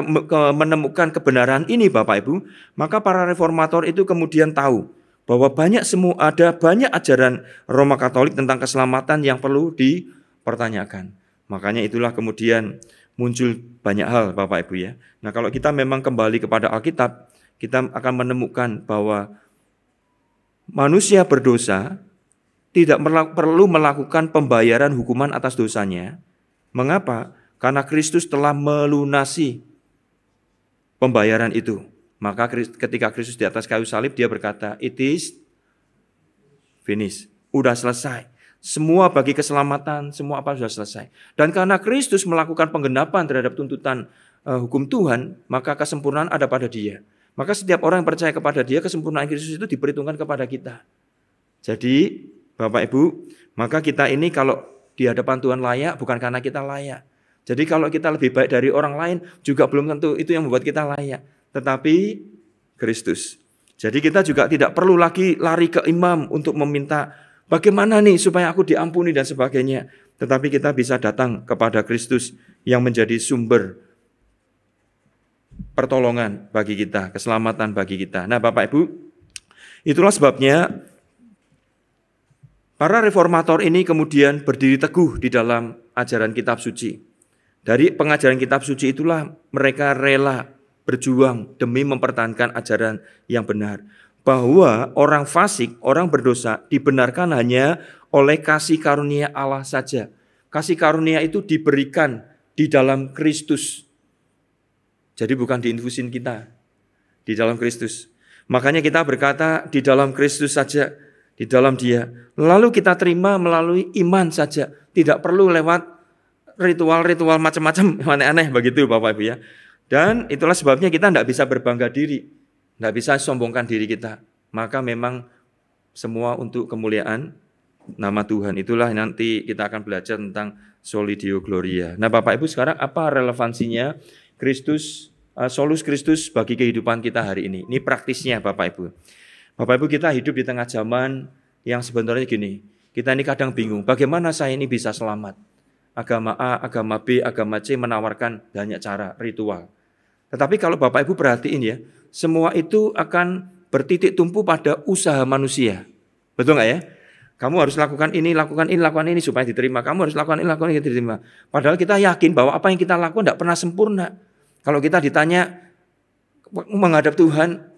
menemukan kebenaran ini Bapak Ibu, maka para reformator itu kemudian tahu bahwa ada banyak ajaran Roma Katolik tentang keselamatan yang perlu dipertanyakan. Makanya itulah kemudian muncul banyak hal Bapak Ibu ya. Nah kalau kita memang kembali kepada Alkitab, kita akan menemukan bahwa manusia berdosa tidak perlu melakukan pembayaran hukuman atas dosanya. Mengapa? Karena Kristus telah melunasi pembayaran itu. Maka ketika Kristus di atas kayu salib, dia berkata, "It is finished." Udah selesai. Semua bagi keselamatan, semua apa sudah selesai. Dan karena Kristus melakukan penggenapan terhadap tuntutan hukum Tuhan, maka kesempurnaan ada pada dia. Maka setiap orang yang percaya kepada dia, kesempurnaan Kristus itu diperhitungkan kepada kita. Jadi, Bapak Ibu, maka kita ini kalau di hadapan Tuhan layak, bukan karena kita layak. Jadi kalau kita lebih baik dari orang lain, juga belum tentu itu yang membuat kita layak. Tetapi Kristus. Jadi kita juga tidak perlu lagi lari ke imam untuk meminta, bagaimana nih supaya aku diampuni dan sebagainya. Tetapi kita bisa datang kepada Kristus yang menjadi sumber pertolongan bagi kita, keselamatan bagi kita. Nah Bapak Ibu, itulah sebabnya para reformator ini kemudian berdiri teguh di dalam ajaran kitab suci. Dari pengajaran kitab suci itulah mereka rela berjuang demi mempertahankan ajaran yang benar. Bahwa orang fasik, orang berdosa dibenarkan hanya oleh kasih karunia Allah saja. Kasih karunia itu diberikan di dalam Kristus. Jadi bukan diinfusin kita, di dalam Kristus. Makanya kita berkata di dalam Kristus saja, di dalam Dia. Lalu kita terima melalui iman saja. Tidak perlu lewat ritual-ritual macam-macam aneh-aneh begitu Bapak Ibu ya. Dan itulah sebabnya kita tidak bisa berbangga diri, tidak bisa sombongkan diri kita. Maka memang semua untuk kemuliaan nama Tuhan. Itulah nanti kita akan belajar tentang Soli Deo Gloria. Nah Bapak Ibu sekarang apa relevansinya Kristus, solus Kristus bagi kehidupan kita hari ini? Ini praktisnya Bapak Ibu. Bapak Ibu kita hidup di tengah zaman yang sebenarnya gini. Kita ini kadang bingung, bagaimana saya ini bisa selamat? Agama A, agama B, agama C menawarkan banyak cara, ritual. Tetapi kalau Bapak Ibu perhatiin ya, semua itu akan bertitik tumpu pada usaha manusia. Betul nggak ya? Kamu harus lakukan ini supaya diterima. Kamu harus lakukan ini diterima. Padahal kita yakin bahwa apa yang kita lakukan tidak pernah sempurna. Kalau kita ditanya menghadap Tuhan,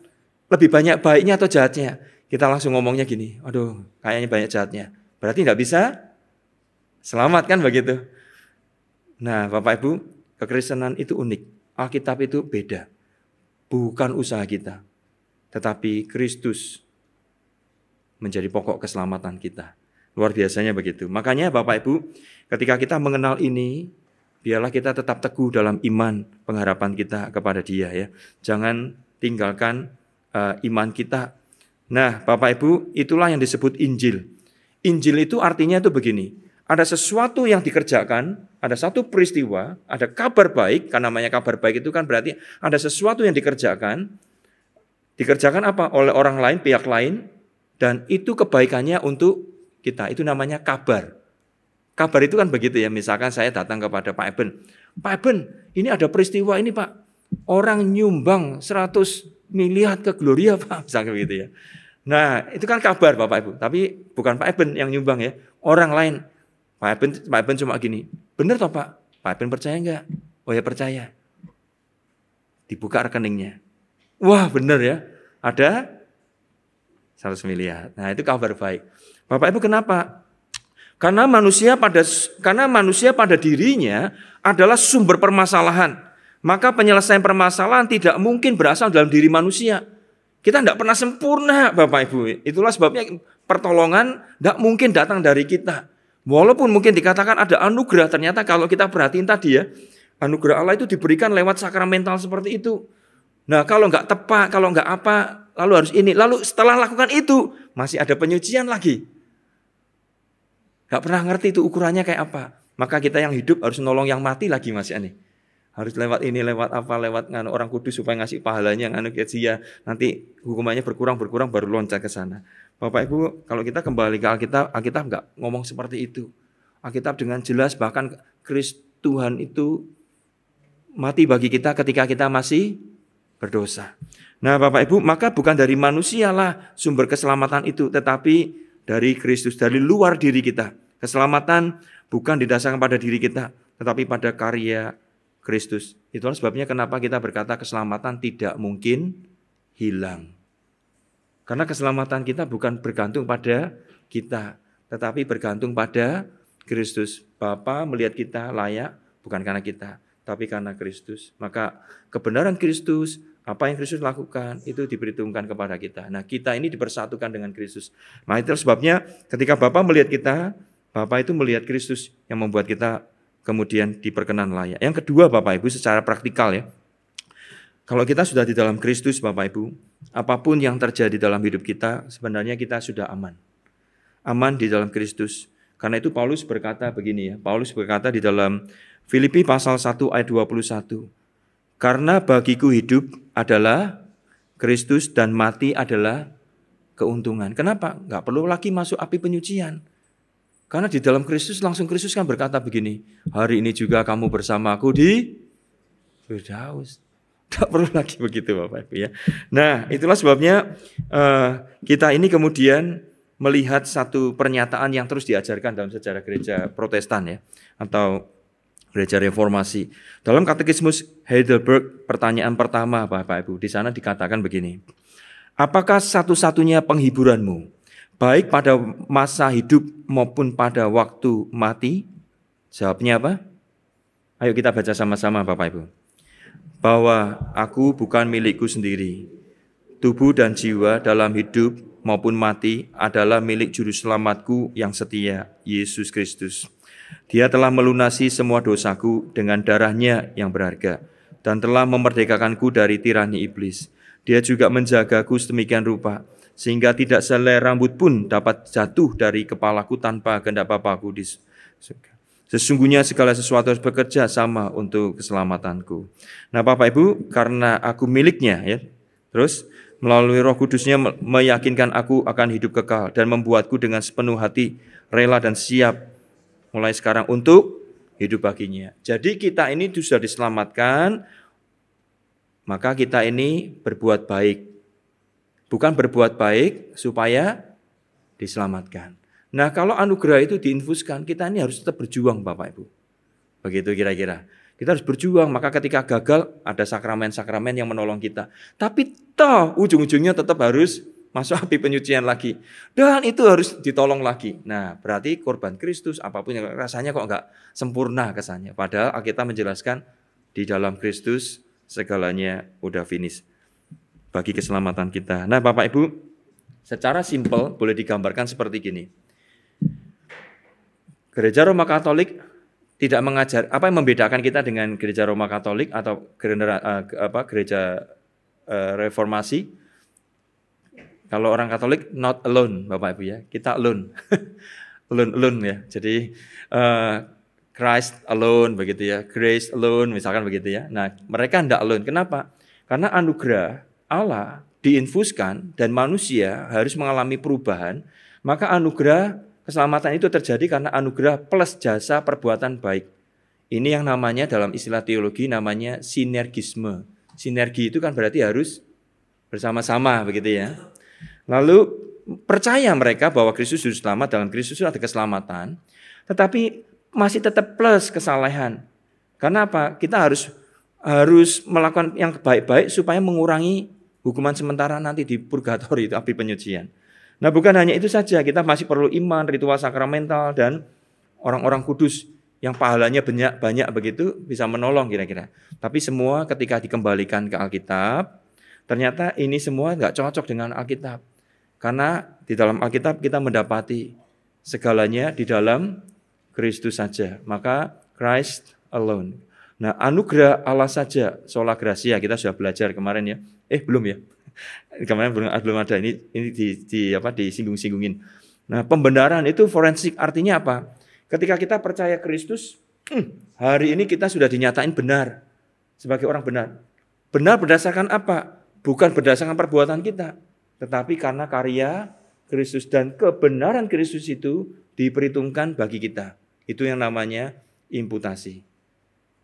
lebih banyak baiknya atau jahatnya? Kita langsung ngomongnya gini, aduh kayaknya banyak jahatnya. Berarti tidak bisa selamat kan begitu. Nah Bapak Ibu, kekristenan itu unik. Alkitab itu beda. Bukan usaha kita. Tetapi Kristus menjadi pokok keselamatan kita. Luar biasanya begitu. Makanya Bapak Ibu, ketika kita mengenal ini, biarlah kita tetap teguh dalam iman pengharapan kita kepada Dia ya. Jangan tinggalkan iman kita. Nah Bapak Ibu, itulah yang disebut Injil. Injil itu artinya itu begini. Ada sesuatu yang dikerjakan, ada satu peristiwa, ada kabar baik, kan namanya kabar baik itu kan berarti ada sesuatu yang dikerjakan apa? Oleh orang lain, pihak lain, dan itu kebaikannya untuk kita, itu namanya kabar. Kabar itu kan begitu ya, misalkan saya datang kepada Pak Eben, Pak Eben, ini ada peristiwa ini Pak, orang nyumbang 100 miliar ke Gloria Pak, misalkan begitu ya. Nah itu kan kabar Bapak Ibu, tapi bukan Pak Eben yang nyumbang ya, orang lain. Pak Eben cuma gini, benar toh Pak? Pak Eben percaya enggak? Oh ya percaya. Dibuka rekeningnya. Wah benar ya, ada 100 miliar. Nah itu kabar baik. Bapak Ibu kenapa? Karena manusia pada dirinya adalah sumber permasalahan. Maka penyelesaian permasalahan tidak mungkin berasal dalam diri manusia. Kita tidak pernah sempurna Bapak Ibu. Itulah sebabnya pertolongan tidak mungkin datang dari kita. Walaupun mungkin dikatakan ada anugerah, ternyata kalau kita perhatiin tadi ya, anugerah Allah itu diberikan lewat sakramental seperti itu. Nah kalau nggak tepat, kalau nggak apa, lalu harus ini. Lalu setelah lakukan itu, masih ada penyucian lagi. Nggak pernah ngerti itu ukurannya kayak apa. Maka kita yang hidup harus nolong yang mati lagi Mas Yani. harus lewat ini, lewat apa, lewat orang kudus supaya ngasih pahalanya, dia nanti hukumannya berkurang baru loncat ke sana. Bapak Ibu, kalau kita kembali ke Alkitab, Alkitab enggak ngomong seperti itu. Alkitab dengan jelas bahkan Tuhan itu mati bagi kita ketika kita masih berdosa. Nah Bapak Ibu, maka bukan dari manusialah sumber keselamatan itu, tetapi dari Kristus, dari luar diri kita. Keselamatan bukan didasarkan pada diri kita, tetapi pada karya Kristus. Itulah sebabnya kenapa kita berkata keselamatan tidak mungkin hilang. Karena keselamatan kita bukan bergantung pada kita, tetapi bergantung pada Kristus. Bapa melihat kita layak bukan karena kita, tapi karena Kristus. Maka kebenaran Kristus, apa yang Kristus lakukan, itu diperhitungkan kepada kita. Nah, kita ini dipersatukan dengan Kristus. Nah, itu sebabnya ketika Bapa melihat kita, Bapa itu melihat Kristus yang membuat kita kemudian diperkenan layak. Yang kedua Bapak Ibu, secara praktikal ya. Kalau kita sudah di dalam Kristus Bapak Ibu, apapun yang terjadi dalam hidup kita, sebenarnya kita sudah aman. Aman di dalam Kristus. Karena itu Paulus berkata begini ya. Paulus berkata di dalam Filipi pasal 1 ayat 21. Karena bagiku hidup adalah Kristus dan mati adalah keuntungan. Kenapa? Enggak perlu lagi masuk api penyucian. Karena di dalam Kristus langsung Kristus kan berkata begini, hari ini juga kamu bersamaku di Firdaus. Tidak perlu lagi begitu Bapak Ibu ya. Nah itulah sebabnya kita ini kemudian melihat satu pernyataan yang terus diajarkan dalam sejarah gereja Protestan ya, atau gereja Reformasi. Dalam Katekismus Heidelberg pertanyaan pertama Bapak Ibu, di sana dikatakan begini, apakah satu-satunya penghiburanmu baik pada masa hidup maupun pada waktu mati? Jawabnya apa? Ayo kita baca sama-sama Bapak Ibu. Bahwa aku bukan milikku sendiri. Tubuh dan jiwa dalam hidup maupun mati adalah milik juru selamatku yang setia, Yesus Kristus. Dia telah melunasi semua dosaku dengan darahnya yang berharga dan telah memerdekakanku dari tirani iblis. Dia juga menjagaku sedemikian rupa sehingga tidak selai rambut pun dapat jatuh dari kepalaku tanpa kehendak Bapa-Ku di surga. Sesungguhnya segala sesuatu harus bekerja sama untuk keselamatanku. Nah Bapak Ibu, karena aku miliknya ya, terus melalui Roh Kudusnya meyakinkan aku akan hidup kekal dan membuatku dengan sepenuh hati rela dan siap mulai sekarang untuk hidup baginya. Jadi kita ini sudah diselamatkan, maka kita ini berbuat baik. Bukan berbuat baik supaya diselamatkan. Nah kalau anugerah itu diinfuskan, kita ini harus tetap berjuang Bapak Ibu. Begitu kira-kira. Kita harus berjuang, maka ketika gagal ada sakramen-sakramen yang menolong kita. Tapi toh ujung-ujungnya tetap harus masuk api penyucian lagi. Dan itu harus ditolong lagi. Nah berarti korban Kristus apapun yang rasanya kok enggak sempurna kesannya. Padahal Alkitab menjelaskan di dalam Kristus segalanya udah finish bagi keselamatan kita. Nah Bapak Ibu, secara simpel boleh digambarkan seperti gini. Gereja Roma Katolik tidak mengajar, apa yang membedakan kita dengan gereja Roma Katolik atau gereja Reformasi? Kalau orang Katolik not alone Bapak Ibu ya, kita alone. alone ya. Jadi Christ alone begitu ya, grace alone misalkan begitu ya. Nah, mereka tidak alone. Kenapa? Karena anugerah Allah diinfuskan dan manusia harus mengalami perubahan, maka anugerah keselamatan itu terjadi karena anugerah plus jasa perbuatan baik. Ini yang namanya dalam istilah teologi namanya sinergisme. Sinergi itu kan berarti harus bersama-sama begitu ya. Lalu percaya mereka bahwa Kristus sudah selamat, dalam Kristus ada keselamatan, tetapi masih tetap plus kesalahan. Karena apa? Kita harus melakukan yang baik-baik supaya mengurangi hukuman sementara nanti di purgatori itu api penyucian. Nah bukan hanya itu saja, kita masih perlu iman, ritual sakramental, dan orang-orang kudus yang pahalanya banyak begitu bisa menolong kira-kira. Tapi semua ketika dikembalikan ke Alkitab, ternyata ini semua nggak cocok dengan Alkitab. Karena di dalam Alkitab kita mendapati segalanya di dalam Kristus saja. Maka Christ alone. Nah anugerah Allah saja, sola gratia, kita sudah belajar kemarin ya. Belum ya. Kemarin belum ada, ini disinggung-singgungin. Nah, pembenaran itu forensik artinya apa? Ketika kita percaya Kristus, hari ini kita sudah dinyatain benar. sebagai orang benar. Benar berdasarkan apa? Bukan berdasarkan perbuatan kita, tetapi karena karya Kristus dan kebenaran Kristus itu diperhitungkan bagi kita. Itu yang namanya imputasi.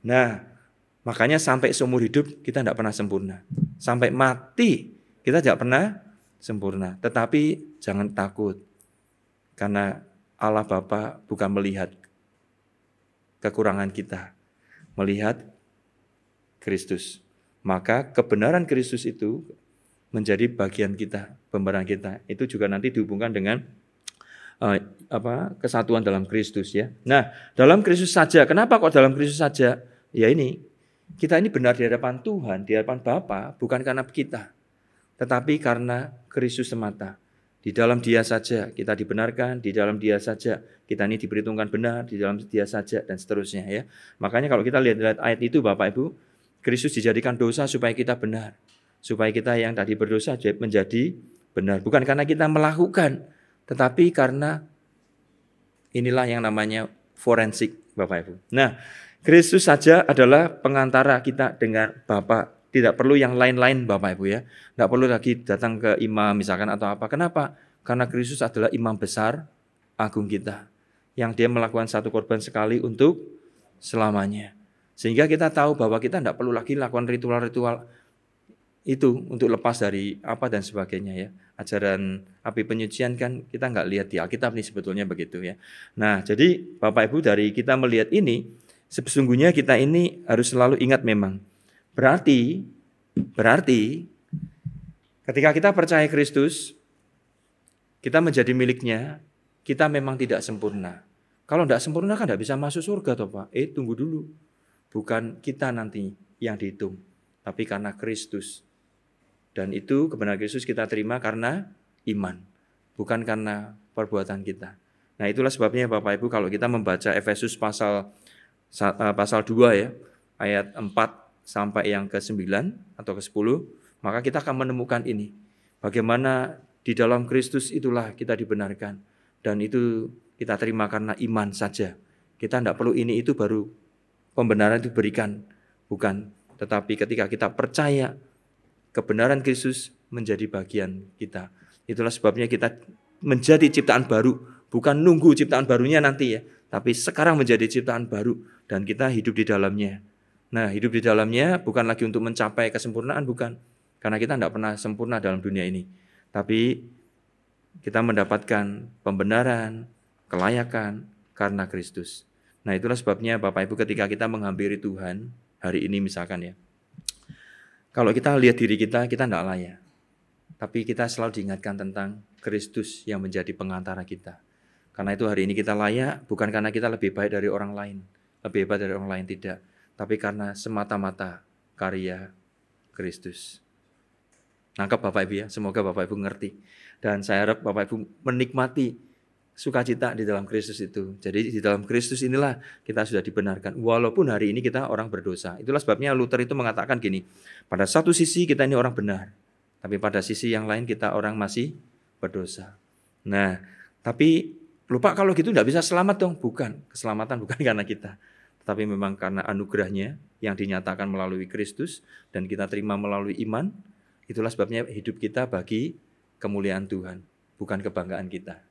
Nah, makanya sampai seumur hidup kita tidak pernah sempurna. Sampai mati kita tidak pernah sempurna. Tetapi jangan takut. Karena Allah Bapa bukan melihat kekurangan kita. Melihat Kristus. Maka kebenaran Kristus itu menjadi bagian kita, pembenaran kita. Itu juga nanti dihubungkan dengan kesatuan dalam Kristus ya. Nah, dalam Kristus saja. Kenapa kok dalam Kristus saja? Ya ini, kita ini benar di hadapan Tuhan, di hadapan Bapa, bukan karena kita, tetapi karena Kristus semata. Di dalam Dia saja kita dibenarkan, di dalam Dia saja kita ini diperhitungkan benar, di dalam Dia saja dan seterusnya ya. Makanya kalau kita lihat ayat itu Bapak Ibu, Kristus dijadikan dosa supaya kita benar. Supaya kita yang tadi berdosa menjadi benar. Bukan karena kita melakukan, tetapi karena inilah yang namanya forensik Bapak Ibu. Nah, Kristus saja adalah pengantara kita dengan Bapa. Tidak perlu yang lain-lain Bapak Ibu ya. Tidak perlu lagi datang ke imam misalkan atau apa. Kenapa? Karena Kristus adalah imam besar agung kita. Yang dia melakukan satu korban sekali untuk selamanya. Sehingga kita tahu bahwa kita tidak perlu lagi lakukan ritual-ritual itu untuk lepas dari apa dan sebagainya ya. Ajaran api penyucian kan kita nggak lihat di Alkitab nih sebetulnya begitu ya. Nah jadi Bapak Ibu dari kita melihat ini, sesungguhnya kita ini harus selalu ingat memang. Berarti ketika kita percaya Kristus, kita menjadi miliknya, kita memang tidak sempurna. Kalau tidak sempurna kan tidak bisa masuk surga toh Pak. Tunggu dulu. Bukan kita nanti yang dihitung, tapi karena Kristus. Dan itu kebenaran Kristus kita terima karena iman, bukan karena perbuatan kita. Nah itulah sebabnya Bapak Ibu kalau kita membaca Efesus pasal 2 ya, ayat 4 sampai yang ke-9 atau ke-10, maka kita akan menemukan ini. Bagaimana di dalam Kristus itulah kita dibenarkan. Dan itu kita terima karena iman saja. Kita tidak perlu ini itu baru pembenaran itu berikan, bukan. Tetapi ketika kita percaya, kebenaran Kristus menjadi bagian kita. Itulah sebabnya kita menjadi ciptaan baru, bukan nunggu ciptaan barunya nanti ya, tapi sekarang menjadi ciptaan baru dan kita hidup di dalamnya. Nah, hidup di dalamnya bukan lagi untuk mencapai kesempurnaan, bukan. Karena kita tidak pernah sempurna dalam dunia ini. Tapi kita mendapatkan pembenaran, kelayakan karena Kristus. Nah itulah sebabnya Bapak Ibu ketika kita menghampiri Tuhan hari ini misalkan ya. Kalau kita lihat diri kita tidak layak. Tapi kita selalu diingatkan tentang Kristus yang menjadi pengantara kita. Karena itu hari ini kita layak bukan karena kita lebih baik dari orang lain. Lebih hebat dari orang lain, tidak. Tapi karena semata-mata karya Kristus. Nangkep Bapak Ibu ya, semoga Bapak Ibu ngerti. Dan saya harap Bapak Ibu menikmati sukacita di dalam Kristus itu. Jadi di dalam Kristus inilah kita sudah dibenarkan. Walaupun hari ini kita orang berdosa. Itulah sebabnya Luther itu mengatakan gini. Pada satu sisi kita ini orang benar. Tapi pada sisi yang lain kita orang masih berdosa. Nah, tapi lupa kalau gitu tidak bisa selamat dong. Bukan. Keselamatan bukan karena kita. Tetapi memang karena anugerahnya yang dinyatakan melalui Kristus. Dan kita terima melalui iman. Itulah sebabnya hidup kita bagi kemuliaan Tuhan. Bukan kebanggaan kita.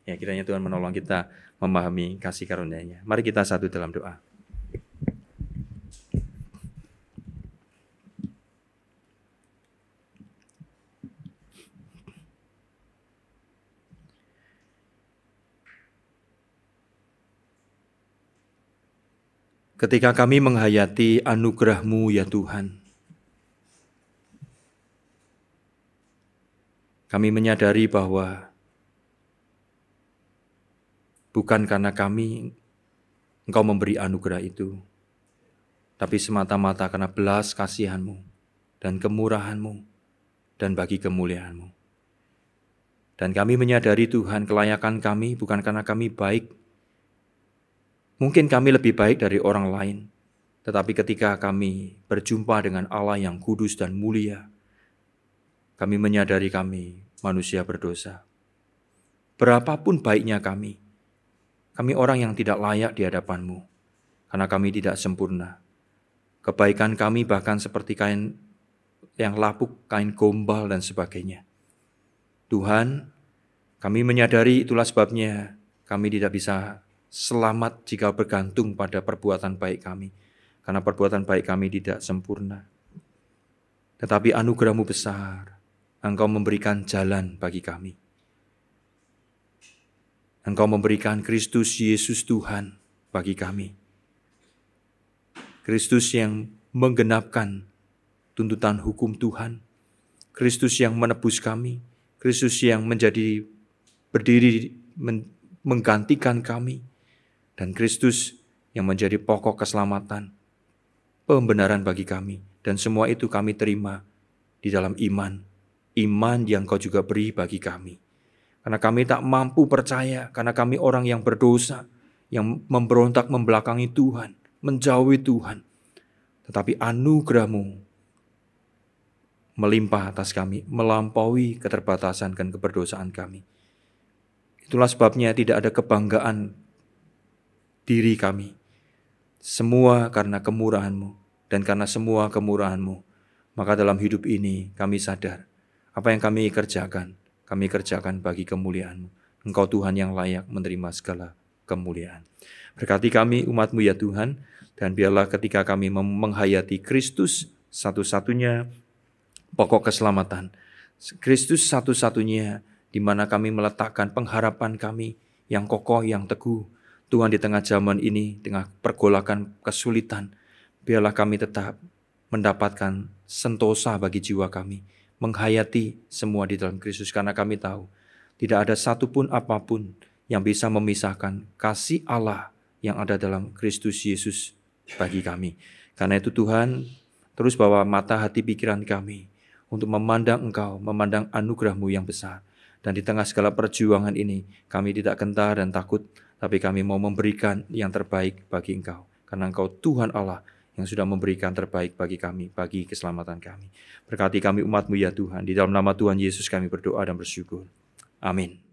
Ya, kiranya Tuhan menolong kita memahami kasih karunia-Nya. Mari kita satu dalam doa. Ketika kami menghayati anugerah-Mu ya Tuhan, kami menyadari bahwa bukan karena kami, Engkau memberi anugerah itu, tapi semata-mata karena belas kasihan-Mu dan kemurahan-Mu dan bagi kemuliaan-Mu. Dan kami menyadari Tuhan kelayakan kami bukan karena kami baik. Mungkin kami lebih baik dari orang lain, tetapi ketika kami berjumpa dengan Allah yang kudus dan mulia, kami menyadari kami manusia berdosa. Berapapun baiknya kami orang yang tidak layak di hadapan-Mu, karena kami tidak sempurna. Kebaikan kami bahkan seperti kain yang lapuk, kain gombal dan sebagainya. Tuhan, kami menyadari itulah sebabnya kami tidak bisa selamat jika bergantung pada perbuatan baik kami. Karena perbuatan baik kami tidak sempurna. Tetapi anugerah-Mu besar, Engkau memberikan jalan bagi kami. Engkau memberikan Kristus Yesus Tuhan bagi kami. Kristus yang menggenapkan tuntutan hukum Tuhan. Kristus yang menebus kami. Kristus yang menjadi berdiri menggantikan kami. Dan Kristus yang menjadi pokok keselamatan, pembenaran bagi kami. Dan semua itu kami terima di dalam iman. Iman yang Kau juga beri bagi kami. Karena kami tak mampu percaya, karena kami orang yang berdosa, yang memberontak membelakangi Tuhan, menjauhi Tuhan. Tetapi anugerah-Mu melimpah atas kami, melampaui keterbatasan dan keberdosaan kami. Itulah sebabnya tidak ada kebanggaan diri kami. Semua karena kemurahan-Mu. Dan karena semua kemurahan-Mu, maka dalam hidup ini kami sadar, apa yang kami kerjakan bagi kemuliaan-Mu. Engkau Tuhan yang layak menerima segala kemuliaan. Berkati kami umat-Mu ya Tuhan, dan biarlah ketika kami menghayati Kristus satu-satunya pokok keselamatan, Kristus satu-satunya di mana kami meletakkan pengharapan kami yang kokoh, yang teguh. Tuhan, di tengah zaman ini, tengah pergolakan kesulitan, biarlah kami tetap mendapatkan sentosa bagi jiwa kami, menghayati semua di dalam Kristus, karena kami tahu tidak ada satupun apapun yang bisa memisahkan kasih Allah yang ada dalam Kristus Yesus bagi kami. Karena itu Tuhan, terus bawa mata hati pikiran kami untuk memandang Engkau, memandang anugerah-Mu yang besar. Dan di tengah segala perjuangan ini, kami tidak gentar dan takut, tapi kami mau memberikan yang terbaik bagi Engkau. Karena Engkau Tuhan Allah yang sudah memberikan terbaik bagi kami, bagi keselamatan kami. Berkati kami umat-Mu ya Tuhan, di dalam nama Tuhan Yesus kami berdoa dan bersyukur. Amin.